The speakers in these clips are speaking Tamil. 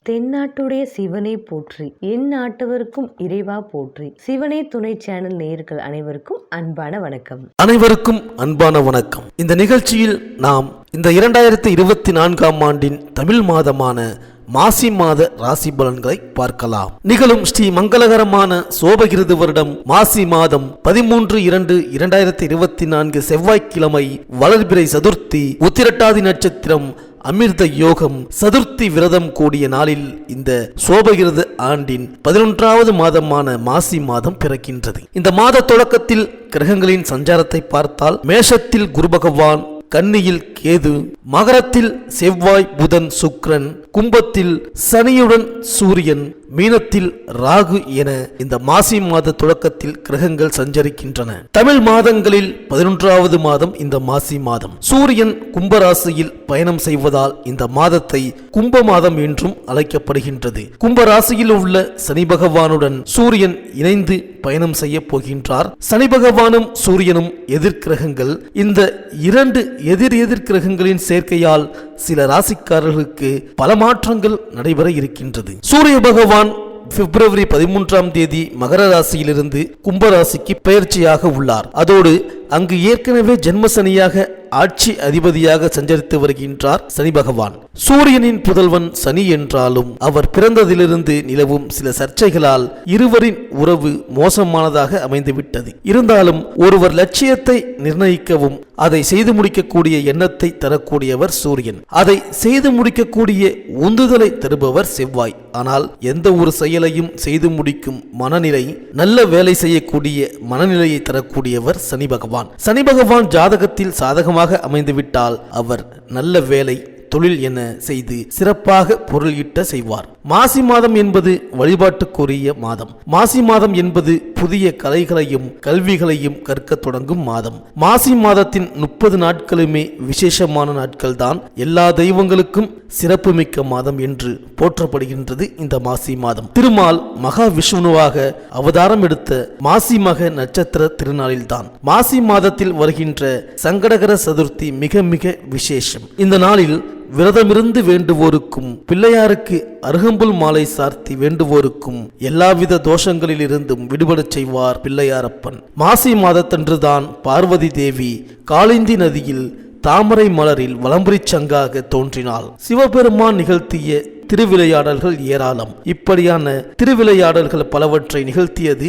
தென்னாட்டுடைய சிவனை போற்றி, என் நாட்டவருக்கும் இறைவா போற்றி. சிவனே துணை சேனல் நேயர்கள் அனைவருக்கும் அன்பான வணக்கம். அனைவருக்கும் அன்பான வணக்கம். இந்த நிகழ்ச்சியில் நாம் இந்த 2024ஆம் ஆண்டின் தமிழ் மாதமான மாசி மாத ராசி பலன்களை பார்க்கலாம். நிகழும் ஸ்ரீ மங்களகரமான சோபகிருது வருடம் மாசி மாதம் 13/2/2024 செவ்வாய்க்கிழமை வளர்பிறை சதுர்த்தி, உத்திரட்டாதி நட்சத்திரம், அமிர்த யோகம், சதுர்த்தி விரதம் கூடிய நாளில் இந்த சோபகிருது ஆண்டின் 11வது மாதமான மாசி மாதம் பிறக்கின்றது. இந்த மாத தொடக்கத்தில் கிரகங்களின் சஞ்சாரத்தை பார்த்தால் மேஷத்தில் குரு பகவான், கன்னியில் கேது, மகரத்தில் செவ்வாய், புதன், சுக்கிரன், கும்பத்தில் சனியுடன் சூரியன், மீனத்தில் ராகு என இந்த மாசி மாத தொடக்கத்தில் கிரகங்கள் சஞ்சரிக்கின்றன. தமிழ் மாதங்களில் 11வது மாதம் இந்த மாசி மாதம். சூரியன் கும்பராசியில் பயணம் செய்வதால் இந்த மாதத்தை கும்ப மாதம் என்றும் அழைக்கப்படுகின்றது. கும்பராசியில் உள்ள சனி பகவானுடன் சூரியன் இணைந்து பயணம் செய்ய போகின்றார். சனி பகவானும் சூரியனும் எதிர்கிரகங்கள். இந்த இரண்டு எதிர் கிரகங்களின் சேர்க்கையால் சில ராசிக்காரர்களுக்கு பல மாற்றங்கள் நடைபெற இருக்கின்றது. சூரிய பகவான் பிப்ரவரி 13ஆம் தேதி மகர ராசியிலிருந்து கும்பராசிக்கு பெயர்ச்சியாக உள்ளார். அதோடு அங்கு ஏற்கனவே ஜென்மசனியாக ஆட்சி அதிபதியாக சஞ்சரித்து வருகின்றார் சனி பகவான். சூரியனின் புதல்வன் சனி என்றாலும் அவர் பிறந்ததிலிருந்து நிலவும் சில சர்ச்சைகளால் இருவரின் உறவு மோசமானதாக அமைந்துவிட்டது. இருந்தாலும் ஒருவர் லட்சியத்தை நிர்ணயிக்கவும் அதை செய்து முடிக்கக்கூடிய எண்ணத்தை தரக்கூடியவர் சூரியன். அதை செய்து முடிக்கக்கூடிய உந்துதலை தருபவர் செவ்வாய். ஆனால் எந்த ஒரு செயலையும் செய்து முடிக்கும் மனநிலை, நல்ல வேலை செய்யக்கூடிய மனநிலையை தரக்கூடியவர் சனி பகவான். சனி பகவான் ஜாதகத்தில் சாதகமாக அமைந்துவிட்டால் அவர் நல்ல வேலை, தொழில் என செய்து சிறப்பாக பொருள் ஈட்ட செய்வார். மாசி மாதம் என்பது வழிபாட்டுக்குரிய மாதம். மாசி மாதம் என்பது புதிய கலைகளையும் கல்விகளையும் கற்க தொடங்கும் மாதம். மாசி மாதத்தின் 30 நாட்களுமே விசேஷமான நாட்கள் தான். எல்லா தெய்வங்களுக்கும் சிறப்புமிக்க மாதம் என்று போற்றப்படுகின்றது இந்த மாசி மாதம். திருமால் மகா விஷ்ணுவாக அவதாரம் எடுத்த மாசி மக நட்சத்திர திருநாளில்தான் மாசி மாதத்தில் வருகின்ற சங்கடகர சதுர்த்தி மிக மிக விசேஷம். இந்த நாளில் விரதமிருந்து வேண்டுவோருக்கும், பிள்ளையாருக்கு அருகம்புல் மாலை சார்த்தி வேண்டுவோருக்கும் எல்லாவித தோஷங்களில் இருந்தும் விடுபடச் செய்வார் பிள்ளையாரப்பன். மாசி மாதத்தன்றுதான் பார்வதி தேவி காளிந்தி நதியில் தாமரை மலரில் வலம்புரி சங்காக தோன்றினாள். சிவபெருமான் நிகழ்த்திய திருவிளையாடல்கள் ஏராளம். இப்படியான திருவிளையாடல்கள் பலவற்றை நிகழ்த்தியது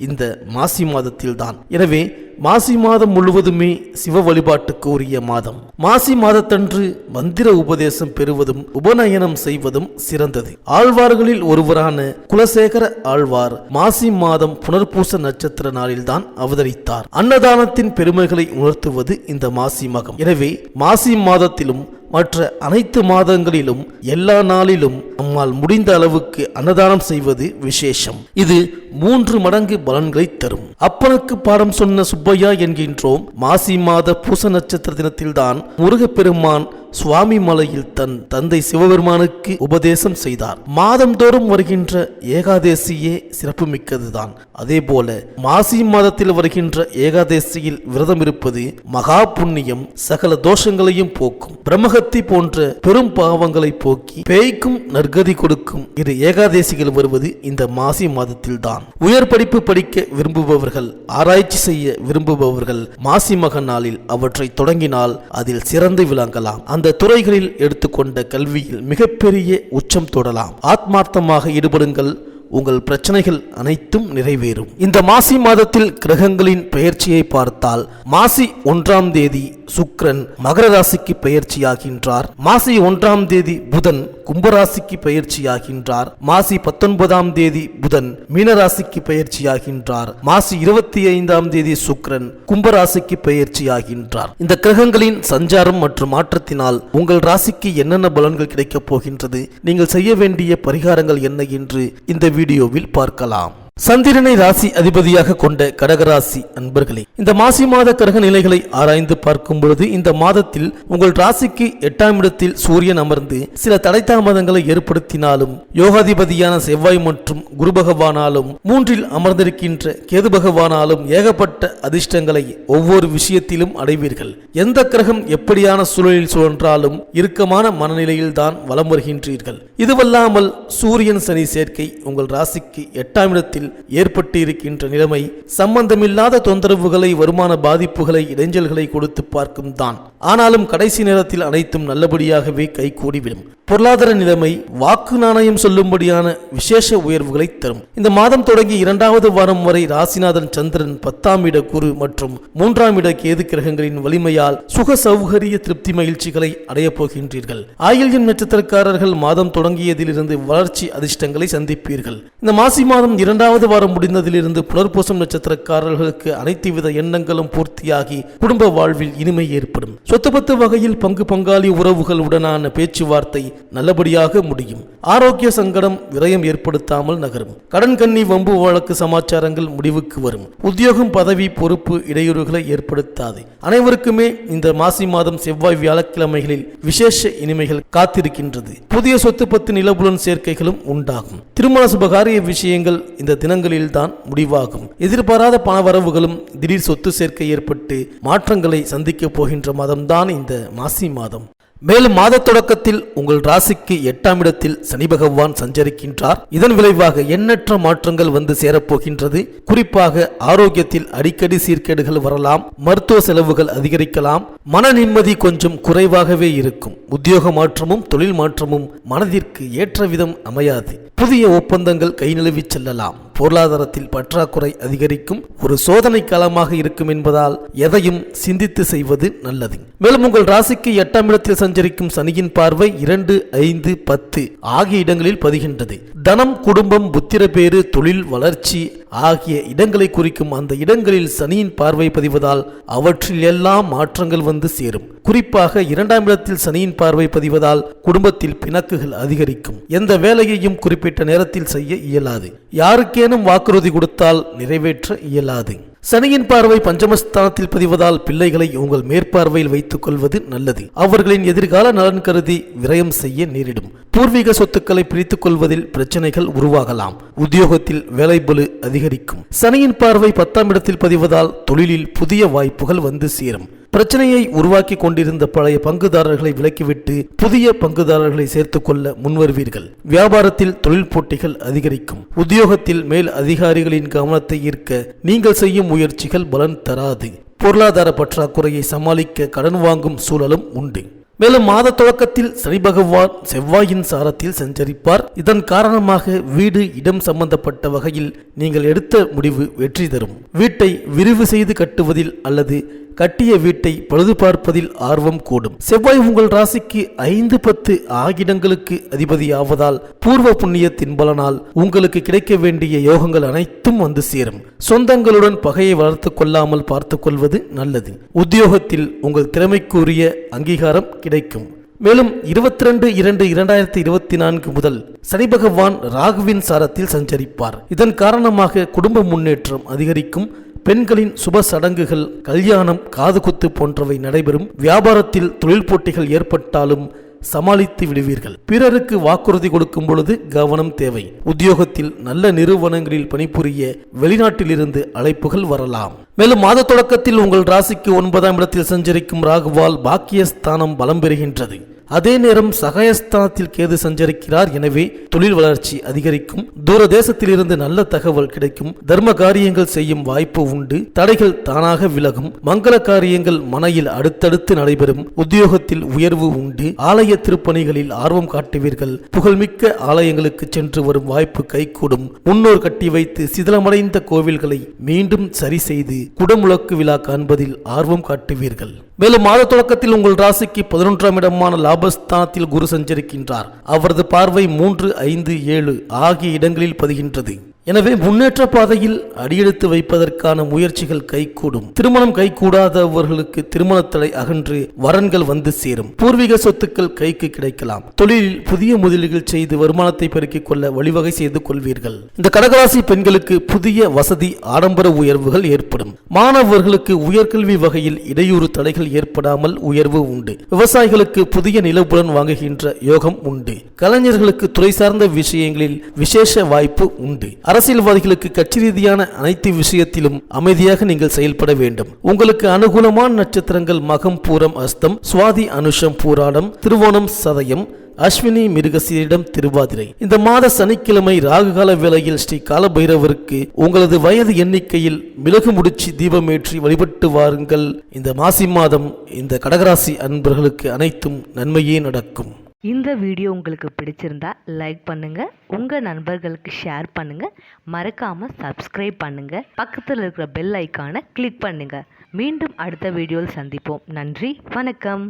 இந்த மாசி மாதத்தில் தான். எனவே மாசி மாதம் முழுவதுமே சிவ வழிபாட்டுக்கு உரிய மாதம். மாசி மாதத்தன்று மந்திர உபதேசம் பெறுவதும் உபநயனம் செய்வதும் சிறந்தது. ஆழ்வார்களில் ஒருவரான குலசேகர ஆழ்வார் மாசி மாதம் புனர்பூச நட்சத்திர நாளில்தான் அவதரித்தார். அன்னதானத்தின் பெருமைகளை உணர்த்துவது இந்த மாசி மகம். எனவே மாசி மாதத்திலும் மற்ற அனைத்து மாதங்களிலும் எல்லா நாளிலும் நம்மால் முடிந்த அளவுக்கு அன்னதானம் செய்வது விசேஷம். இது 3 மடங்கு பலன்களை தரும். அப்பனுக்கு பாடம் சொன்ன சுப்பையா என்கின்றோம். மாசி மாத பூச நட்சத்திர தினத்தில்தான் முருகப்பெருமான் சுவாமி மலையில் தன் தந்தை சிவபெருமானுக்கு உபதேசம் செய்தார். மாதந்தோறும் வருகின்ற ஏகாதேசியே சிறப்பு மிக்கதுதான். அதே போல மாசி மாதத்தில் வருகின்ற ஏகாதேசியில் விரதம் இருப்பது மகா புண்ணியம், சகல தோஷங்களையும் போக்கும். பிரம்மஹத்தி போன்ற பெரும் பாவங்களை போக்கி பேய்க்கும் நற்கதி கொடுக்கும் இரு ஏகாதேசிகள் வருவது இந்த மாசி மாதத்தில் தான். உயர் படிப்பு படிக்க விரும்புபவர்கள், ஆராய்ச்சி செய்ய விரும்புபவர்கள் மாசி மக நாளில் அவற்றை தொடங்கினால் அதில் சிறந்து விளங்கலாம். அந்த துறைகளில் எடுத்துக்கொண்ட கல்வியில் மிகப்பெரிய உச்சம் தொடலாம். ஆத்மார்த்தமாக ஈடுபடுங்கள், உங்கள் பிரச்சனைகள் அனைத்தும் நிறைவேறும். இந்த மாசி மாதத்தில் கிரகங்களின் பெயர்ச்சியை பார்த்தால் மாசி 1ஆம் தேதி சுக்கிரன் மகர ராசிக்கு பெயர்ச்சியாகின்றார். மாசி 1ஆம் தேதி புதன் கும்பராசிக்கு பெயர்ச்சியாகின்றார். மாசி 19ஆம் தேதி புதன் மீனராசிக்கு பெயர்ச்சியாகின்றார். மாசி 25ஆம் தேதி சுக்கிரன் கும்பராசிக்கு பெயர்ச்சியாகின்றார். இந்த கிரகங்களின் சஞ்சாரம் மற்றும் மாற்றத்தினால் உங்கள் ராசிக்கு என்னென்ன பலன்கள் கிடைக்கப் போகின்றது, நீங்கள் செய்ய வேண்டிய பரிகாரங்கள் என்ன என்று இந்த வீடியோவில் பார்க்கலாம். சந்திரனை ராசி அதிபதியாக கொண்ட கடகராசி அன்பர்களே, இந்த மாசி மாத கிரக நிலைகளை ஆராய்ந்து பார்க்கும் பொழுது இந்த மாதத்தில் உங்கள் ராசிக்கு 8ஆம் இடத்தில் சூரியன் அமர்ந்து சில தடைத்தாமதங்களை ஏற்படுத்தினாலும் யோகாதிபதியான செவ்வாய் மற்றும் குரு பகவானாலும் 3இல் அமர்ந்திருக்கின்ற கேது பகவானாலும் ஏகப்பட்ட அதிர்ஷ்டங்களை ஒவ்வொரு விஷயத்திலும் அடைவீர்கள். எந்த கிரகம் எப்படியான சூழலில் சுழன்றாலும் இறுக்கமான மனநிலையில் தான் வலம் வருகின்றீர்கள். இதுவல்லாமல் சூரியன் சனி சேர்க்கை உங்கள் ராசிக்கு 8ஆம் இடத்தில் ஏற்பட்டு இருக்கின்ற நிலைமை சம்பந்தமில்லாத தொந்தரவுகளை, வருமான பாதிப்புகளை, இடைஞ்சல்களை கொடுத்து பார்க்கும் தான். ஆனாலும் கடைசி நேரத்தில் அனைத்தும் நல்லபடியாகவே கைகூடிவிடும். பொருளாதார நிலைமை வாக்கு நாணயம் சொல்லும்படியான விசேஷ உயர்வுகளை தரும். இந்த மாதம் தொடங்கி 2வது வாரம் வரை ராசிநாதன் சந்திரன் 10ஆம் இட குரு மற்றும் 3ஆம் இட கேது கிரகங்களின் வலிமையால் சுக சௌகரிய திருப்தி மகிழ்ச்சிகளை அடையப் போகின்றீர்கள். ஆயில்யம் நட்சத்திரக்காரர்கள் மாதம் தொடங்கியதிலிருந்து வளர்ச்சி அதிர்ஷ்டங்களை சந்திப்பீர்கள். இந்த மாசி மாதம் 2வது வாரம் முடிந்ததிலிருந்து புனர்பூசம் நட்சத்திரக்காரர்களுக்கு அனைத்து வித எண்ணங்களும் பூர்த்தியாகி குடும்ப வாழ்வில் இனிமை ஏற்படும். சொத்து பத்து வகையில் பங்கு பங்காளி உறவுகள் உடனான பேச்சுவார்த்தை நல்லபடியாக முடியும். ஆரோக்கிய சங்கடம் விரயம் ஏற்படுத்தாமல் நகரும். கடன் கன்னி வம்பு வழக்கு சமாச்சாரங்கள் முடிவுக்கு வரும். உத்தியோகம் பதவி பொறுப்பு இடையூறுகளை ஏற்படுத்தாது. அனைவருக்குமே இந்த மாசி மாதம் செவ்வாய் வியாழக்கிழமைகளில் விசேஷ இனிமைகள் காத்திருக்கின்றது. புதிய சொத்து பத்து நிலபுலன் சேர்க்கைகளும் உண்டாகும். திருமண சுபகாரிய விஷயங்கள் இந்த தினங்களில் தான் முடிவாகும். எதிர்பாராத பணவரவுகளும் திடீர் சொத்து சேர்க்கை ஏற்பட்டு மாற்றங்களை சந்திக்கப் போகின்ற மாதம்தான் இந்த மாசி மாதம். மேலும் மாத தொடக்கத்தில் உங்கள் ராசிக்கு 8ஆம் இடத்தில் சனி பகவான் சஞ்சரிக்கின்றார். இதன் விளைவாக எண்ணற்ற மாற்றங்கள் வந்து சேரப்போகின்றது. குறிப்பாக ஆரோக்கியத்தில் அடிக்கடி சீர்கேடுகள் வரலாம். மருத்துவ செலவுகள் அதிகரிக்கலாம். மன நிம்மதி கொஞ்சம் குறைவாகவே இருக்கும். உத்தியோக மாற்றமும் தொழில் மாற்றமும் மனதிற்கு ஏற்ற விதம் அமையாது. புதிய ஒப்பந்தங்கள் கை நழுவி செல்லலாம். பொருளாதாரத்தில் பற்றாக்குறை அதிகரிக்கும். ஒரு சோதனை காலமாக இருக்கும் என்பதால் எதையும் சிந்தித்து செய்வது நல்லது. மேலும் உங்கள் ராசிக்கு 8ஆம் இடத்தில் சஞ்சரிக்கும் சனியின் பார்வை 2, 5, 10 ஆகிய இடங்களில் பதிகின்றது. தனம், குடும்பம், புத்திரபேறு, தொழில் வளர்ச்சி ஆகிய இடங்களை குறிக்கும். அந்த இடங்களில் சனியின் பார்வை பதிவதால் அவற்றில் எல்லாம் மாற்றங்கள் வந்து சேரும். குறிப்பாக 2ஆம் இடத்தில் சனியின் பார்வை பதிவதால் குடும்பத்தில் பிணக்குகள் அதிகரிக்கும். எந்த வேலையையும் குறிப்பிட்ட நேரத்தில் செய்ய இயலாது. யாருக்கேனும் வாக்குறுதி கொடுத்தால் நிறைவேற்ற இயலாது. சனியின் பார்வை பஞ்சமஸ்தானத்தில் பதிவதால் பிள்ளைகளை உங்கள் மேற்பார்வையில் வைத்துக் கொள்வது நல்லது. அவர்களின் எதிர்கால நலன் கருதி விரயம் செய்ய நேரிடும். பூர்வீக சொத்துக்களை பிரித்துக் கொள்வதில் பிரச்சனைகள் உருவாகலாம். உத்தியோகத்தில் வேலைபளு அதிகரிக்கும். சனியின் பார்வை 10ஆம் இடத்தில் பதிவதால் தொழிலில் புதிய வாய்ப்புகள் வந்து சேரும். பிரச்சனையை உருவாக்கி கொண்டிருந்த பழைய பங்குதாரர்களை விலக்கிவிட்டு புதிய பங்குதாரர்களை சேர்த்துக் கொள்ள முன்வருவீர்கள். வியாபாரத்தில் தொழில் போட்டிகள் அதிகரிக்கும். உத்தியோகத்தில் மேல் அதிகாரிகளின் கவனத்தை ஈர்க்க நீங்கள் செய்யும் முயற்சிகள் பலன் தராது. பொருளாதார பற்றாக்குறையை சமாளிக்க கடன் வாங்கும் சூழலும் உண்டு. மேலும் மாத தொடக்கத்தில் சனி பகவான் செவ்வாயின் சாரத்தில் சஞ்சரிப்பார். இதன் காரணமாக வீடு, இடம் சம்பந்தப்பட்ட வகையில் நீங்கள் எடுத்த முடிவு வெற்றி தரும். வீட்டை விரிவு செய்து கட்டுவதில் அல்லது கட்டிய வீட்டை பழுது பார்ப்பதில் ஆர்வம் கூடும். செவ்வாய் உங்கள் ராசிக்கு 5, 10 ஆகிய இடங்களுக்கு அதிபதி ஆவதால் பூர்வ புண்ணியத்தின் பலனால் உங்களுக்கு கிடைக்க வேண்டிய யோகங்கள் அனைத்தும் வந்து சேரும். சொந்தங்களுடன் பகையை வளர்த்து கொள்ளாமல் பார்த்து கொள்வது நல்லது. உத்தியோகத்தில் உங்கள் திறமைக்குரிய அங்கீகாரம் கிடைக்கும். மேலும் 22/2/2024 முதல் சனி பகவான் ராகுவின் சாரத்தில் சஞ்சரிப்பார். இதன் காரணமாக குடும்ப முன்னேற்றம் அதிகரிக்கும். பெண்களின் சுப சடங்குகள், கல்யாணம், காதுகுத்து போன்றவை நடைபெறும். வியாபாரத்தில் தொழில் போட்டிகள் ஏற்பட்டாலும் சமாளித்து விடுவீர்கள். பிறருக்கு வாக்குறுதி கொடுக்கும் பொழுது கவனம் தேவை. உத்தியோகத்தில் நல்ல நிறுவனங்களில் பணிபுரிய வெளிநாட்டிலிருந்து அழைப்புகள் வரலாம். மேலும் மாத தொடக்கத்தில் உங்கள் ராசிக்கு 9ஆம் இடத்தில் சஞ்சரிக்கும் ராகுவால் பாக்கியஸ்தானம் பலம் பெறுகின்றது. அதே நேரம் சகாயஸ்தானத்தில் கேது சஞ்சரிக்கிறார். எனவே தொழில் வளர்ச்சி அதிகரிக்கும். தூர தேசத்திலிருந்து நல்ல தகவல் கிடைக்கும். தர்ம காரியங்கள் செய்யும் வாய்ப்பு உண்டு. தடைகள் தானாக விலகும். மங்கள காரியங்கள் மனையில் அடுத்தடுத்து நடைபெறும். உத்தியோகத்தில் உயர்வு உண்டு. ஆலய திருப்பணிகளில் ஆர்வம் காட்டுவீர்கள். புகழ்மிக்க ஆலயங்களுக்கு சென்று வரும் வாய்ப்பு கைகூடும். முன்னோர் கட்டி வைத்து சிதிலமடைந்த கோவில்களை மீண்டும் சரி செய்து குடமுழக்கு விழா காண்பதில் ஆர்வம் காட்டுவீர்கள். மேலும் மாத தொடக்கத்தில் உங்கள் ராசிக்கு 11ஆம் இடமான லாபஸ்தானத்தில் குரு சஞ்சரிக்கின்றார். அவரது பார்வை 3, 5, 7 ஆகிய இடங்களில் பதிகின்றது. எனவே முன்னேற்ற பாதையில் அடியெடுத்து வைப்பதற்கான முயற்சிகள் கைகூடும். திருமணம் கைகூடாதவர்களுக்கு திருமண தடை அகன்று வரன்கள் வந்து சேரும். பூர்வீக சொத்துக்கள் கைக்கு கிடைக்கலாம். தொழிலில் புதிய முதலீடுகள் செய்து வருமானத்தை பெருக்கிக் கொள்ள வழிவகை செய்து கொள்வீர்கள். இந்த கடகராசி பெண்களுக்கு புதிய வசதி ஆடம்பர உயர்வுகள் ஏற்படும். மாணவர்களுக்கு உயர்கல்வி வகையில் இடையூறு தடைகள் ஏற்படாமல் உயர்வு உண்டு. விவசாயிகளுக்கு புதிய நிலப்புடன் வாங்குகின்ற யோகம் உண்டு. கலைஞர்களுக்கு துறை சார்ந்த விஷயங்களில் விசேஷ வாய்ப்பு உண்டு. அரசியல்வாதிகளுக்கு கட்சி ரீதியான அனைத்து விஷயத்திலும் அமைதியாக நீங்கள் செயல்பட வேண்டும். உங்களுக்கு அனுகூலமான நட்சத்திரங்கள் மகம் பூரம் அஸ்தம் சுவாதி அனுஷம் பூராடம் திருவோணம் சதயம் அஸ்வினி மிருகசீரிடம் திருவாதிரை. இந்த மாத சனிக்கிழமை ராகுகால வேளையில் ஸ்ரீ காலபைரவருக்கு உங்களது வயது எண்ணிக்கையில் மிளகு முடிச்சு தீபமேற்றி வழிபட்டு வாருங்கள். இந்த மாசி மாதம் இந்த கடகராசி அன்பர்களுக்கு அனைத்தும் நன்மையே நடக்கும். இந்த வீடியோ உங்களுக்கு பிடிச்சிருந்தா லைக் பண்ணுங்க, உங்க நண்பர்களுக்கு ஷேர் பண்ணுங்க, மறக்காம சப்ஸ்கிரைப் பண்ணுங்க, பக்கத்தில் இருக்கிற பெல் ஐக்கானை கிளிக் பண்ணுங்க. மீண்டும் அடுத்த வீடியோவில் சந்திப்போம். நன்றி, வணக்கம்.